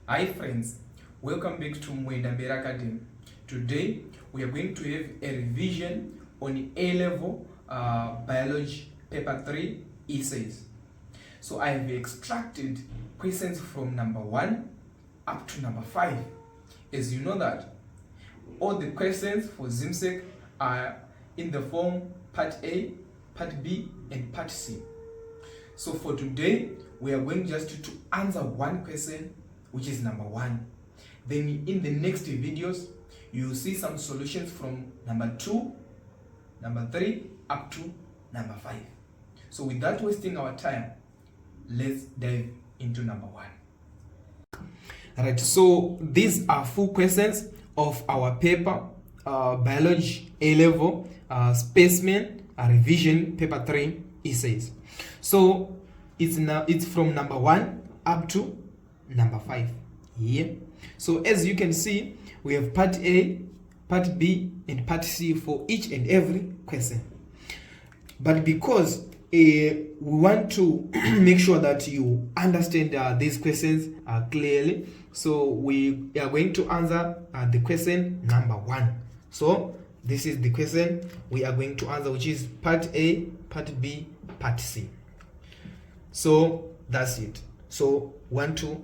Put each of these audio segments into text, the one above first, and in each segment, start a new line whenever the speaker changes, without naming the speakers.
Hi friends, welcome back to Muendamberi Academy. Today we are going to have a revision on A-level biology paper 3 essays. So I have extracted questions from number 1 up to number 5. As you know that all the questions for ZIMSEC are in the form part A, part B and part C. So for today we are going just to answer one question, which is number 1. Then in the next videos you will see some solutions from number 2, number 3 up to number 5. So without wasting our time, let's dive into number 1. Alright, so these are full questions of our paper biology A-level specimen revision paper 3 essays. So it's from number 1 up to number 5 here. So as you can see, we have part A, part B and part C for each and every question. But because we want to make sure that you understand these questions clearly, so we are going to answer the question number 1. So this is the question we are going to answer, which is part A, part B, part C. So that's it. So want to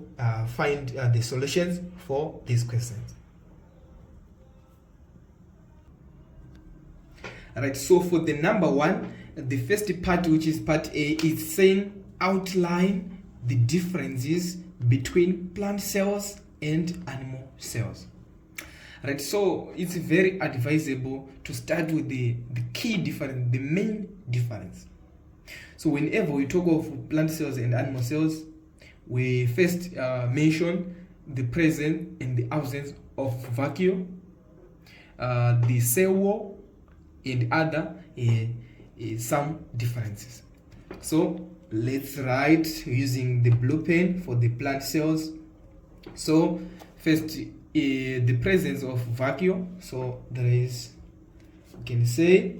find the solutions for these questions. Alright, so for the number 1, the first part, which is part A, is saying outline the differences between plant cells and animal cells. Right, so it's very advisable to start with the key difference, the main difference. So whenever we talk of plant cells and animal cells, we first mention the presence and the absence of vacuum, the cell wall, and other some differences. So let's write using the blue pen for the plant cells. So first, the presence of vacuum. So there is, you can say,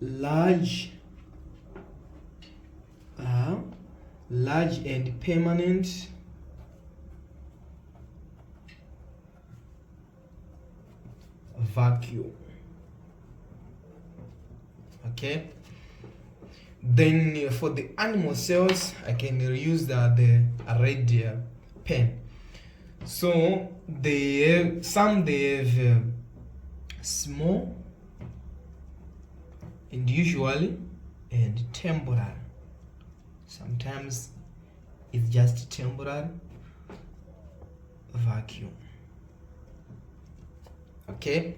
large and permanent vacuum. Okay, then for the animal cells, I can use the red pen. So they have small and usually and temporary. Sometimes it's just temporary vacuum. Okay,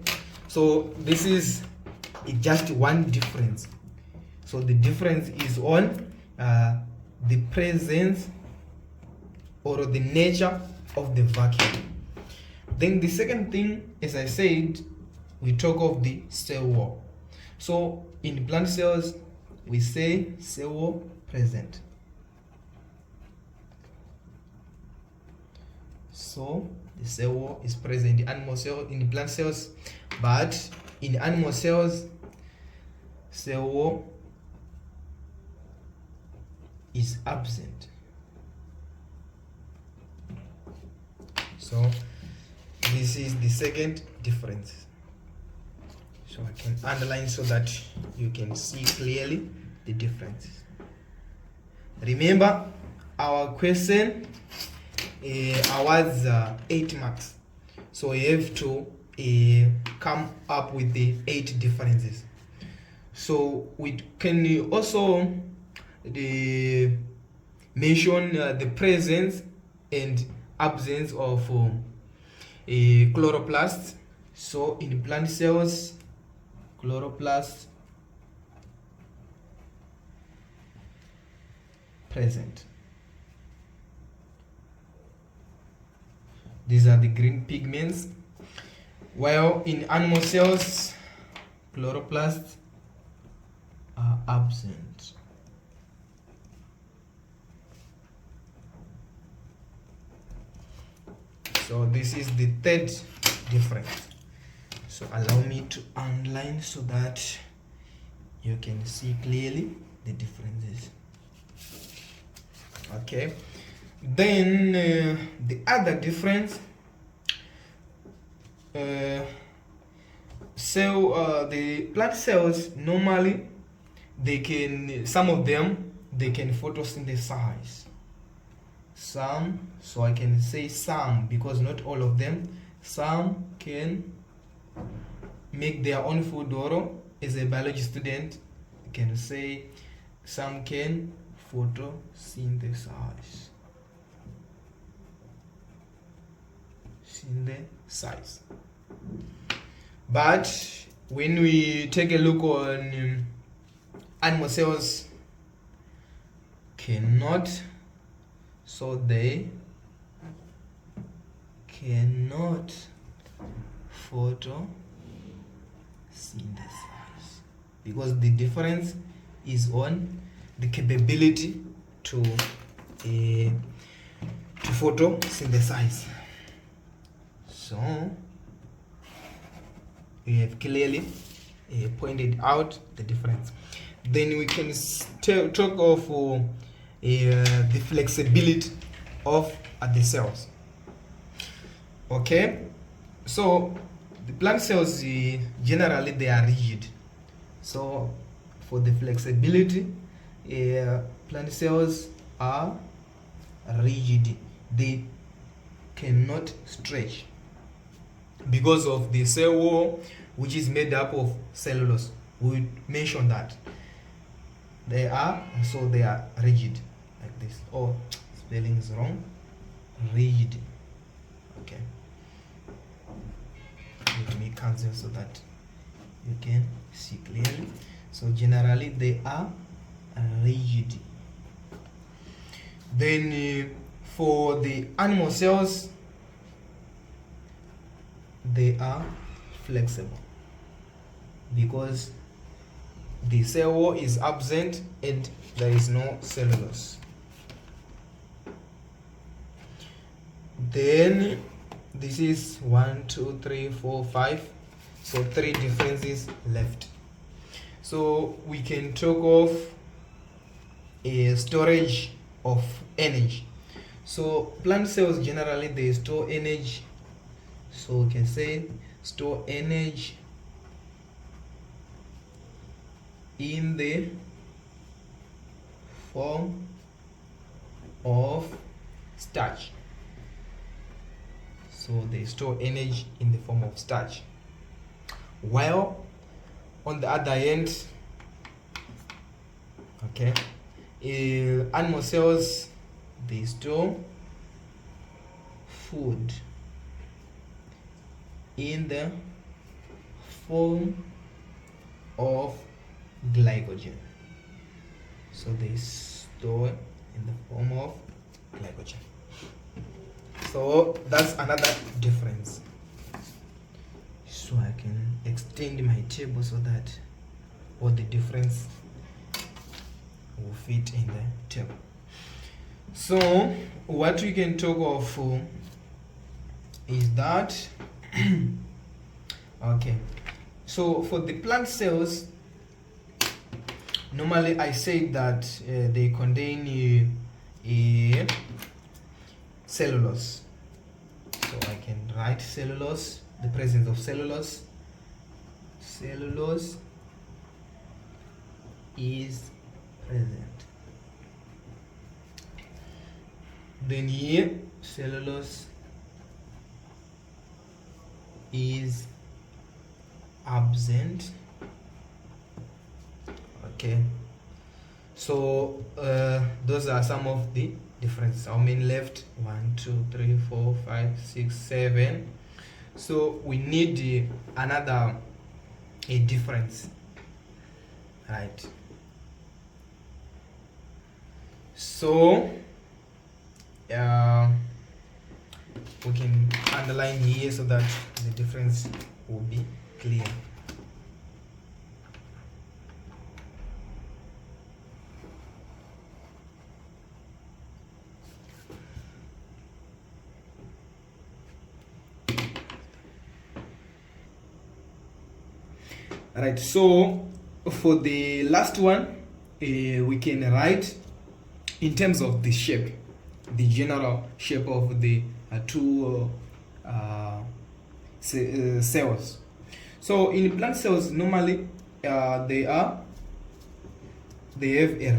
so this is just one difference. So the difference is on the presence or the nature of the vacuum. Then the second thing, as I said, we talk of the cell wall. So in plant cells, we say cell wall present. So the cell wall is present in animal cells, in the plant cells, but in animal cells, cell wall is absent. So this is the second difference. So I can underline so that you can see clearly the differences. Remember, our question was 8 marks. So you have to come up with the 8 differences. So we can also mention the presence and absence of chloroplasts. So in plant cells, chloroplasts present. These are the green pigments. While in animal cells, chloroplasts are absent. So this is the third difference. So allow me to underline so that you can see clearly the differences. Okay, Then the other difference, the plant cells normally some of them can photosynthesize. Some, so I can say some because not all of them. Some can make their own food, or as a biology student you can say some can photosynthesize. But when we take a look on animal cells, cannot, so they cannot photosynthesize, because the difference is on the capability to photosynthesize. So we have clearly pointed out the difference. Then we can talk of the flexibility of the cells. Okay, so the plant cells generally they are rigid. So for the flexibility, plant cells are rigid. They cannot stretch because of the cell wall, which is made up of cellulose. We mentioned that they are rigid like this. Oh, spelling is wrong. Rigid. Okay, let me cancel so that you can see clearly. So generally they are rigid. Then for the animal cells, they are flexible because the cell wall is absent and there is no cellulose. Then this is 1, 2, 3, 4, 5. So 3 differences left. So we can talk of a storage of energy. So plant cells generally they store energy. So we can say store energy in the form of starch. So they store energy in the form of starch. While on the other end, okay, animal cells they store food in the form of glycogen. So they store in the form of glycogen. So that's another difference. So I can extend my table so that all the difference will fit in the table. So what we can talk of is that okay, so for the plant cells, normally I say that they contain a cellulose. So I can write cellulose, the presence of cellulose. Cellulose is present. Then here cellulose is absent. Okay, so those are some of the differences. How many left? 1, 2, 3, 4, 5, 6, 7. So we need another difference, right? So we can underline here so that the difference will be clear. Right, so for the last one, we can write in terms of the shape. the general shape of the two cells. So in plant cells, normally they have a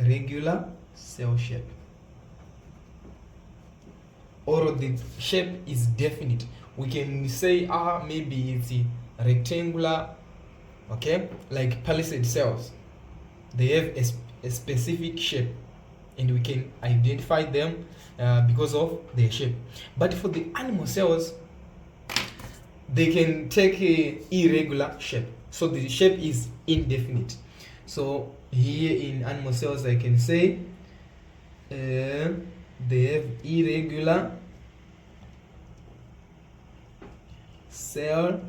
regular cell shape, or the shape is definite. We can say maybe it's rectangular, okay, like palisade cells. They have a specific shape, and we can identify them because of their shape. But for the animal cells, they can take a irregular shape, so the shape is indefinite. So here in animal cells, I can say they have irregular cell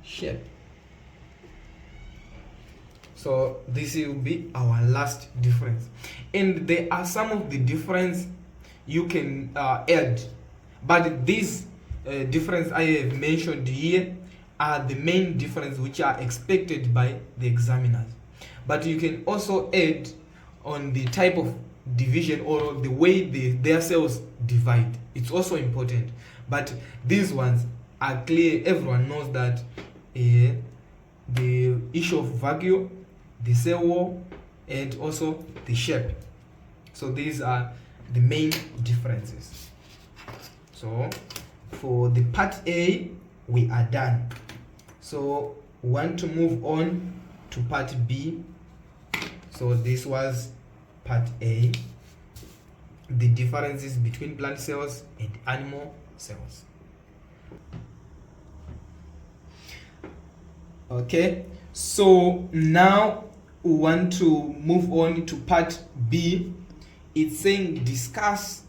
shape. So this will be our last difference, and there are some of the difference you can add, but these difference I have mentioned here are the main difference which are expected by the examiners. But you can also add on the type of division or the way their cells divide. It's also important, but these ones are clear. Everyone knows that the issue of vacuole, the cell wall, and also the shape. So these are the main differences. So for the part A, we are done. So we want to move on to part B. So this was part A, the differences between plant cells and animal cells. Okay, so now we want to move on to part B. It's saying discuss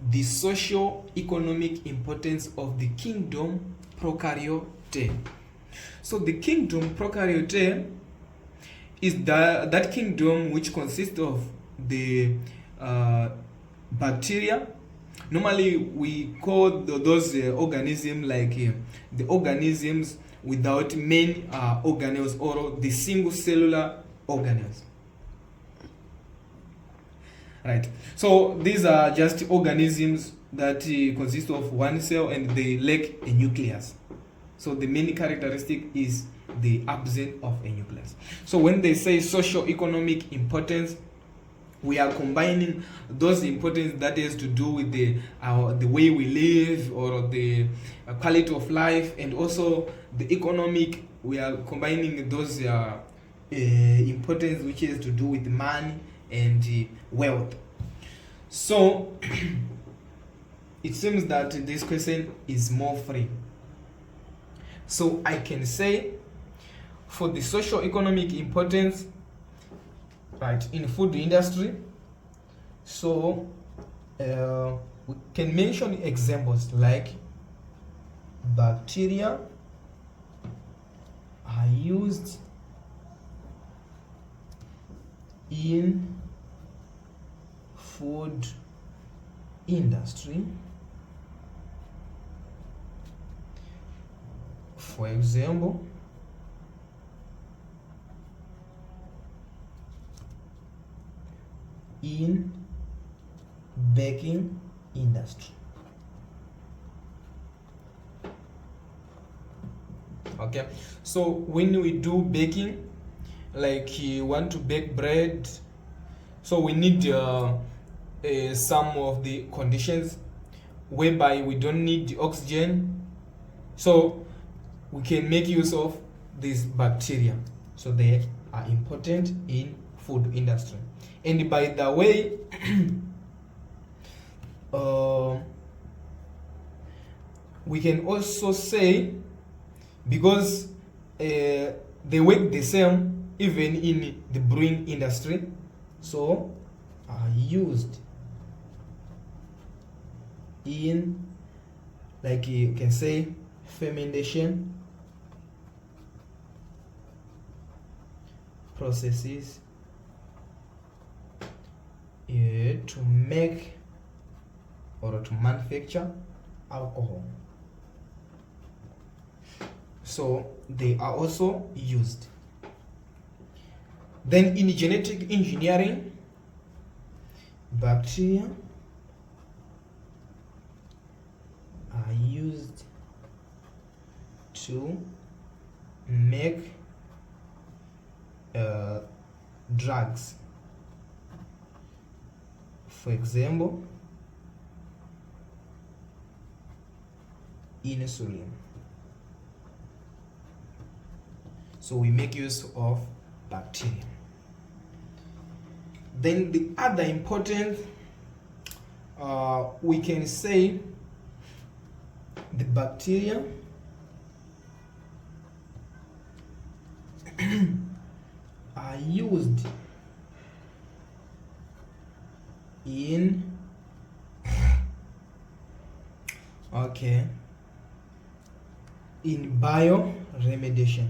the socio-economic importance of the kingdom Prokaryotae. So the kingdom Prokaryotae is that kingdom which consists of the bacteria. Normally we call those organisms like the organisms without main organelles, or the single cellular organelles. Right. So these are just organisms that consist of one cell and they lack a nucleus. So the main characteristic is the absence of a nucleus. So when they say socio-economic importance, we are combining those importance that has to do with the way we live, or the quality of life, and also the economic. We are combining those importance which has to do with money and wealth. So it seems that this question is more free. So I can say for the socio-economic importance, right, in food industry, so we can mention examples like bacteria are used in food industry. For example, in baking industry. Okay, so when we do baking, like you want to bake bread, so we need some of the conditions whereby we don't need the oxygen, so we can make use of these bacteria. So they are important in food industry. And by the way, we can also say, because they work the same even in the brewing industry, so are used in, like you can say, fermentation processes to make or to manufacture alcohol. So they are also used. Then in genetic engineering, bacteria are used to make drugs. For example, insulin. So we make use of bacteria. Then the other important, we can say the bacteria are used in bioremediation.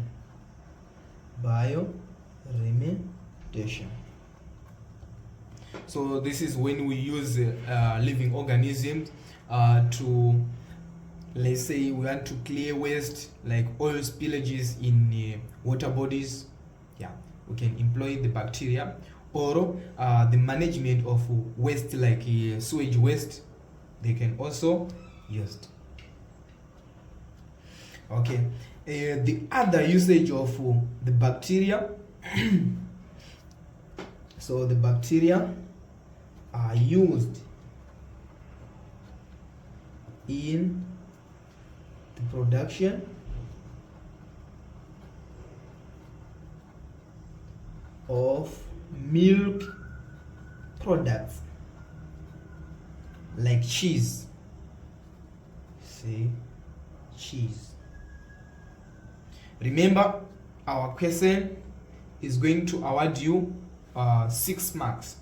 So this is when we use living organisms to, let's say we want to clear waste like oil spillages in water bodies. Yeah, we can employ the bacteria. Or the management of waste like sewage waste, they can also use it. Okay, the other usage of the bacteria so the bacteria are used in the production of milk products like cheese. Say cheese. Remember, our question is going to award you 6 marks.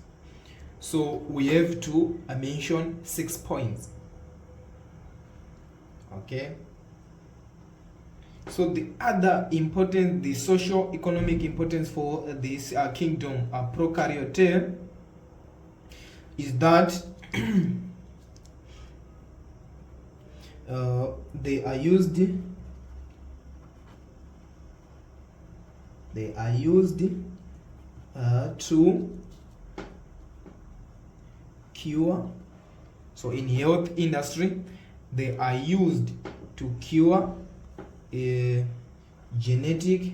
So we have to mention 6 points. Okay. So the other important, the socio-economic importance for this kingdom Prokaryotae is that they are used to cure. So in health industry, they are used to cure genetic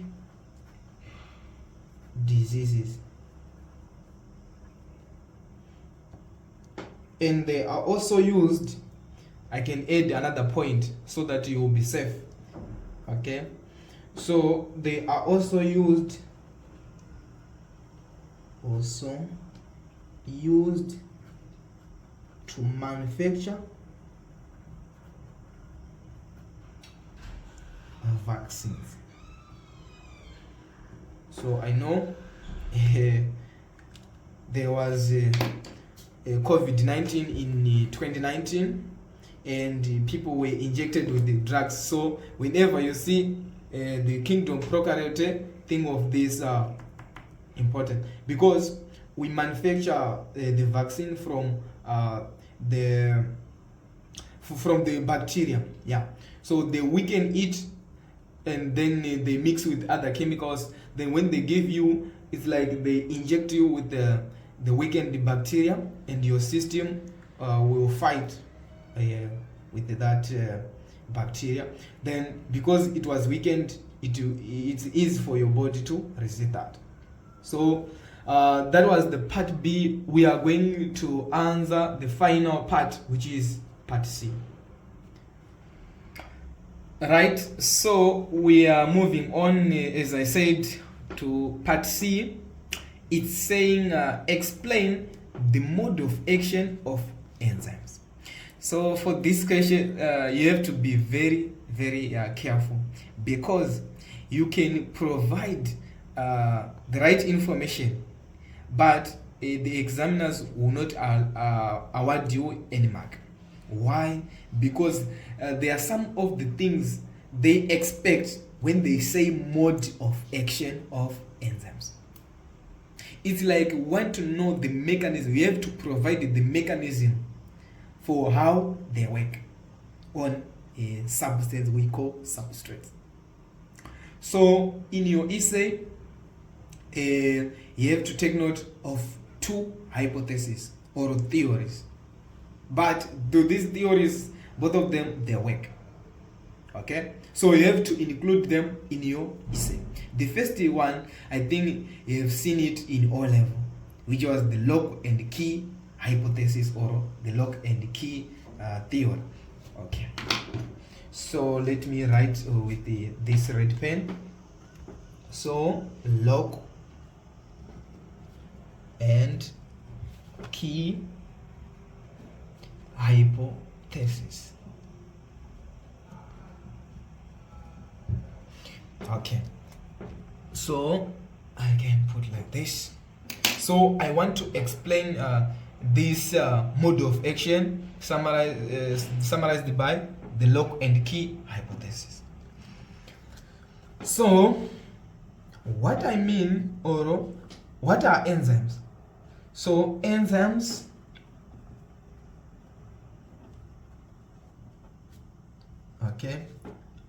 diseases, and they are also used, I can add another point so that you will be safe. Okay, so they are also used to manufacture vaccines. So I know there was COVID-19 in 2019 and people were injected with the drugs. So whenever you see the kingdom Prokaryotae, think of this important, because we manufacture the vaccine from the bacteria. Yeah, so they weaken it and then they mix with other chemicals. Then when they give you, it's like they inject you with the weakened bacteria, and your system will fight with that bacteria. Then because it was weakened, it's easy for your body to resist that. So that was the part B. We are going to answer the final part, which is part C. Right, so we are moving on, as I said, to part C. It's saying explain the mode of action of enzymes. So for this question, you have to be very, very careful, because you can provide the right information, but the examiners will not award you any mark. Why? Because there are some of the things they expect when they say mode of action of enzymes. It's like we want to know the mechanism. We have to provide the mechanism for how they work on a substance we call substrates. So in your essay, you have to take note of two hypotheses or theories. But do these theories, both of them, they work? Okay, so you have to include them in your essay. The first one, I think you have seen it in O level, which was the lock and key hypothesis or the lock and key theory. Okay, so let me write with this red pen. So lock and key hypothesis. Okay, so I can put like this. So I want to explain this mode of action summarized by the lock and key hypothesis. So what I mean, or what are enzymes? So enzymes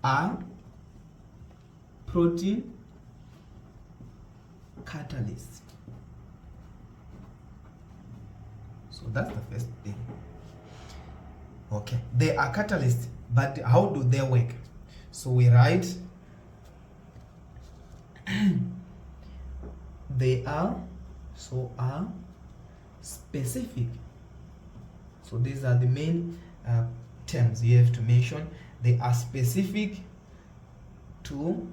are protein catalysts. So that's the first thing. Okay, they are catalysts, but how do they work? So we write they are specific. So these are the main terms you have to mention. They are specific to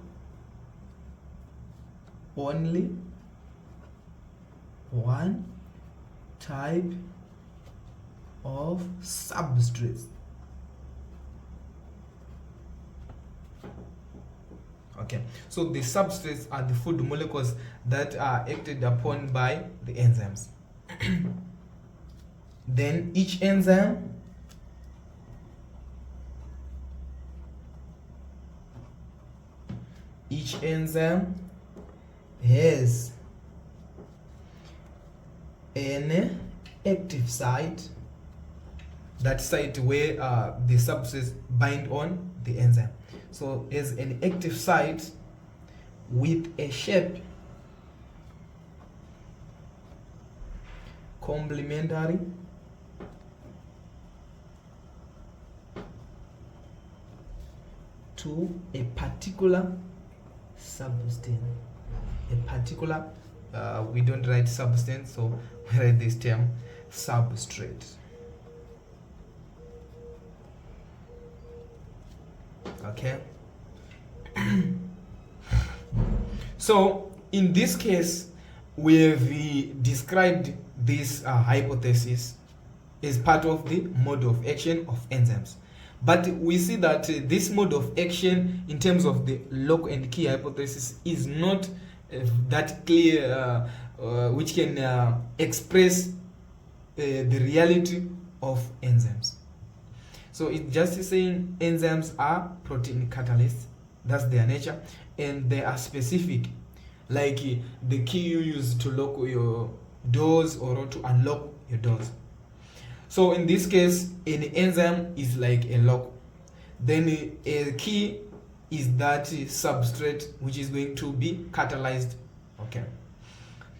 only one type of substrate. Okay, so the substrates are the food molecules that are acted upon by the enzymes. Then each enzyme has an active site, that site where the substrates bind on the enzyme. So as an active site with a shape complementary to a particular substance. A particular, we don't write substance, so we write this term substrate. Okay. So in this case, we have described this hypothesis as part of the mode of action of enzymes. But we see that this mode of action in terms of the lock and key hypothesis is not that clear, which can express the reality of enzymes. So it's just saying enzymes are protein catalysts, that's their nature, and they are specific, like the key you use to lock your doors or to unlock your doors. So in this case, an enzyme is like a lock. Then a key is that substrate which is going to be catalyzed. Okay.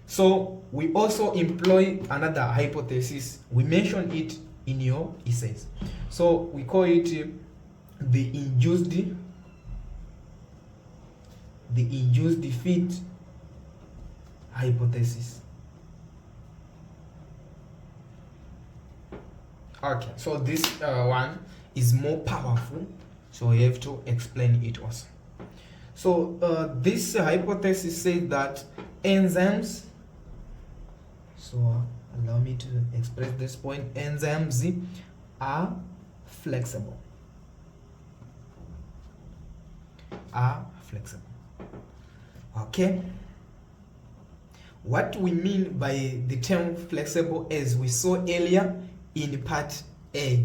So we also employ another hypothesis. We mention it in your essays. So we call it the induced fit hypothesis. Okay, so this one is more powerful, so we have to explain it also. So this hypothesis says that enzymes, so allow me to express this point, enzymes are flexible. Okay, what we mean by the term flexible, as we saw earlier in part A,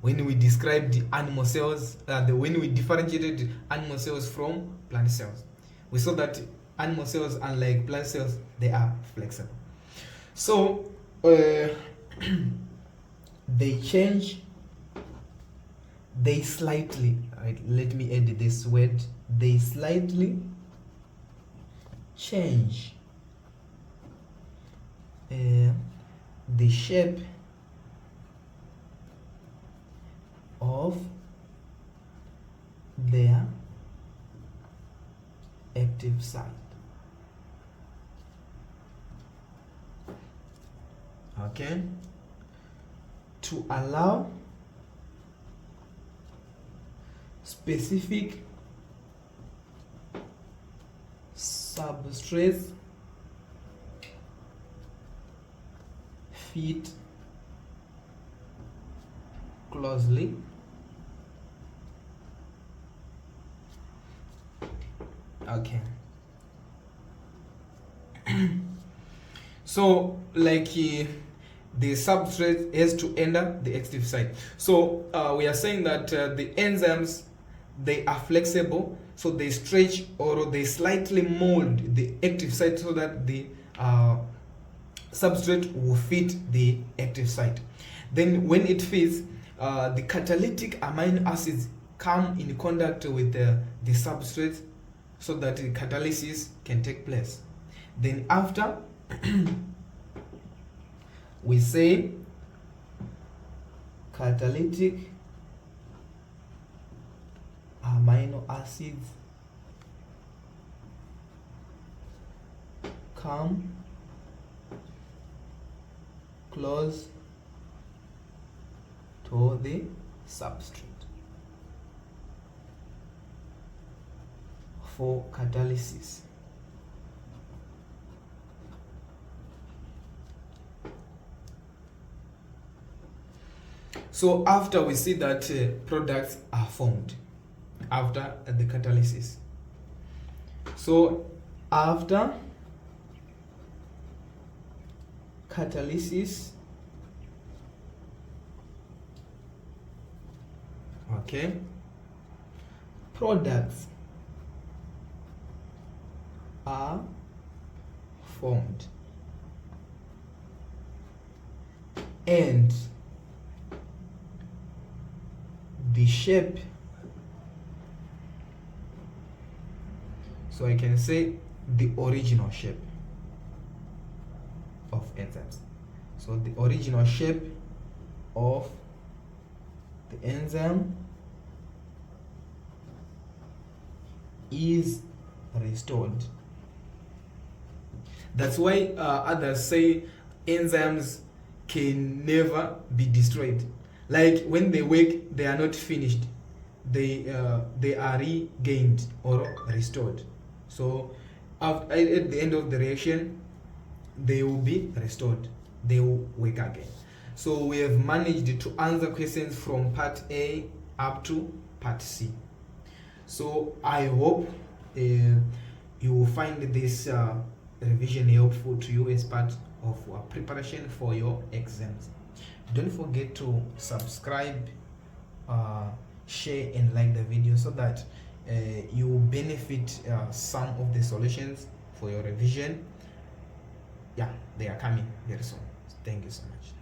when we described the animal cells, when we differentiated animal cells from plant cells, we saw that animal cells, unlike plant cells, they are flexible. So they change, they slightly, right, let me add this word, they slightly change
the shape of their active site. Okay, to allow specific substrates fit closely okay. So like the substrate has to enter the active site. So we are saying that the enzymes, they are flexible, so they stretch or they slightly mold the active site so that the substrate will fit the active site. Then when it fits, the catalytic amino acids come in contact with the substrate so that the catalysis can take place. Then after we say catalytic amino acids come close to the substrate for catalysis. So after we see that products are formed after the catalysis. So after catalysis, okay, products are formed and the shape, so I can say the original shape of enzymes. So the original shape of the enzyme is restored. That's why others say enzymes can never be destroyed. Like when they work, they are not finished. They are regained or restored. So at the end of the reaction, they will be restored. They will work again. So we have managed to answer questions from part A up to part C. So I hope you will find this revision helpful to you as part of preparation for your exams. Don't forget to subscribe, share and like the video so that you will benefit some of the solutions for your revision. Yeah, they are coming very soon. Thank you so much.